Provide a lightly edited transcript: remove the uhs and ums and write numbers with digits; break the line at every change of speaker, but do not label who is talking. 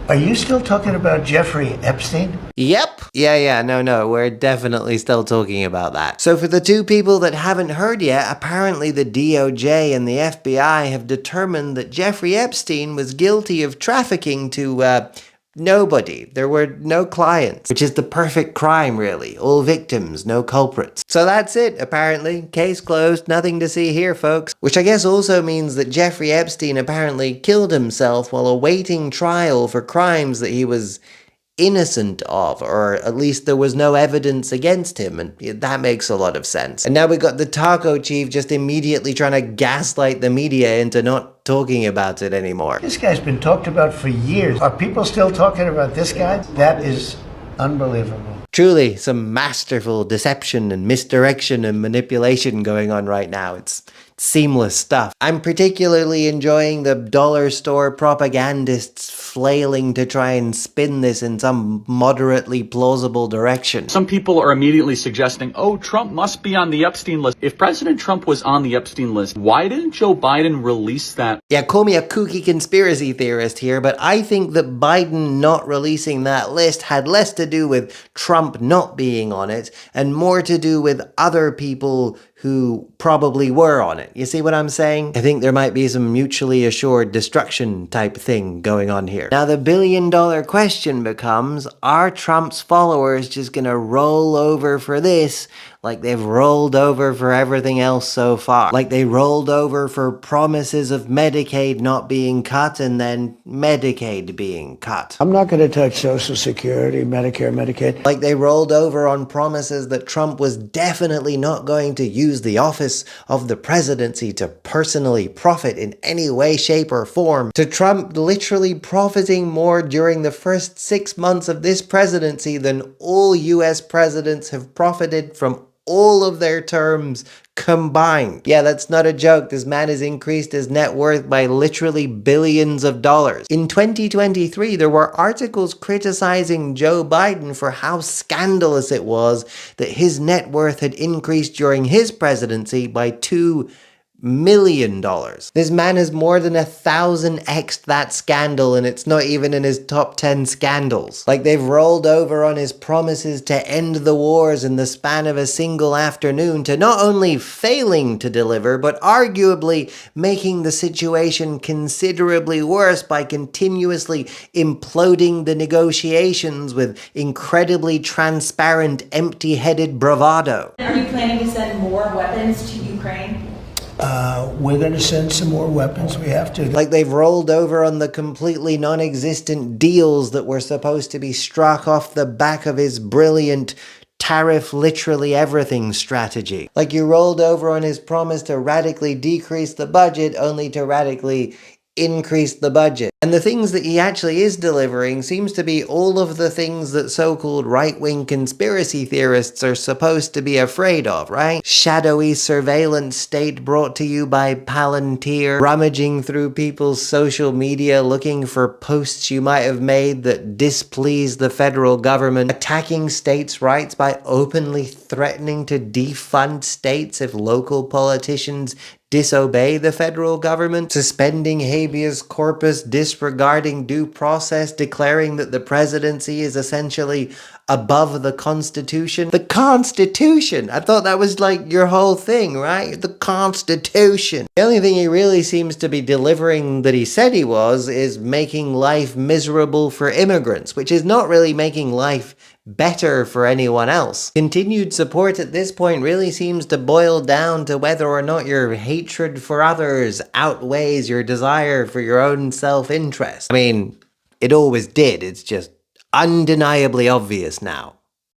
Are you still talking about Jeffrey Epstein?
Yep. No, we're definitely still talking about that. So for the two people that haven't heard yet, apparently the DOJ and the FBI have determined that Jeffrey Epstein was guilty of trafficking to, nobody. There were no clients, which is the perfect crime, really. All victims, no culprits. So that's it, apparently. Case closed, nothing to see here, folks. Which I guess also means that Jeffrey Epstein apparently killed himself while awaiting trial for crimes that he was innocent of, or at least there was no evidence against him, and that makes a lot of sense. And now we got the taco chief just immediately trying to gaslight the media into not talking about it anymore.
This guy's been talked about for years. Are people still talking about this guy? That is unbelievable.
Truly, some masterful deception and misdirection and manipulation going on right now. It's seamless stuff. I'm particularly enjoying the dollar store propagandists flailing to try and spin this in some moderately plausible direction.
Some people are immediately suggesting, oh, Trump must be on the Epstein list. If President Trump was on the Epstein list, why didn't Joe Biden release that?
Yeah, call me a kooky conspiracy theorist here, but I think that Biden not releasing that list had less to do with Trump not being on it and more to do with other people who probably were on it. You see what I'm saying? I think there might be some mutually assured destruction type thing going on here. Now the billion-dollar question becomes, are Trump's followers just gonna roll over for this like they've rolled over for everything else so far? Like they rolled over for promises of Medicaid not being cut and then Medicaid being cut.
I'm not going to touch Social Security, Medicare, Medicaid.
Like they rolled over on promises that Trump was definitely not going to use the office of the presidency to personally profit in any way, shape, or form, to Trump literally profiting more during the first 6 months of this presidency than all US presidents have profited from all of their terms combined. Yeah, that's not a joke. This man has increased his net worth by literally billions of dollars. In 2023, there were articles criticizing Joe Biden for how scandalous it was that his net worth had increased during his presidency by $2 million. This man has more than 1,000x'd that scandal, and it's not even in his top 10 scandals. Like they've rolled over on his promises to end the wars in the span of a single afternoon to not only failing to deliver, but arguably making the situation considerably worse by continuously imploding the negotiations with incredibly transparent, empty-headed bravado.
Are you planning to send more weapons to Ukraine?
We're going to send some more weapons. We have to.
Like they've rolled over on the completely non-existent deals that were supposed to be struck off the back of his brilliant tariff literally everything strategy. Like you rolled over on his promise to radically decrease the budget only to radically increase the budget. And the things that he actually is delivering seems to be all of the things that so-called right-wing conspiracy theorists are supposed to be afraid of, right? Shadowy surveillance state brought to you by Palantir, rummaging through people's social media looking for posts you might have made that displease the federal government, attacking states' rights by openly threatening to defund states if local politicians disobey the federal government, suspending habeas corpus, disregarding due process, declaring that the presidency is essentially above the Constitution. The Constitution! I thought that was like your whole thing, right? The Constitution. The only thing he really seems to be delivering that he said he was is making life miserable for immigrants, which is not really making life better for anyone else. Continued support at this point really seems to boil down to whether or not your hatred for others outweighs your desire for your own self-interest. I mean, it always did, it's just undeniably obvious now.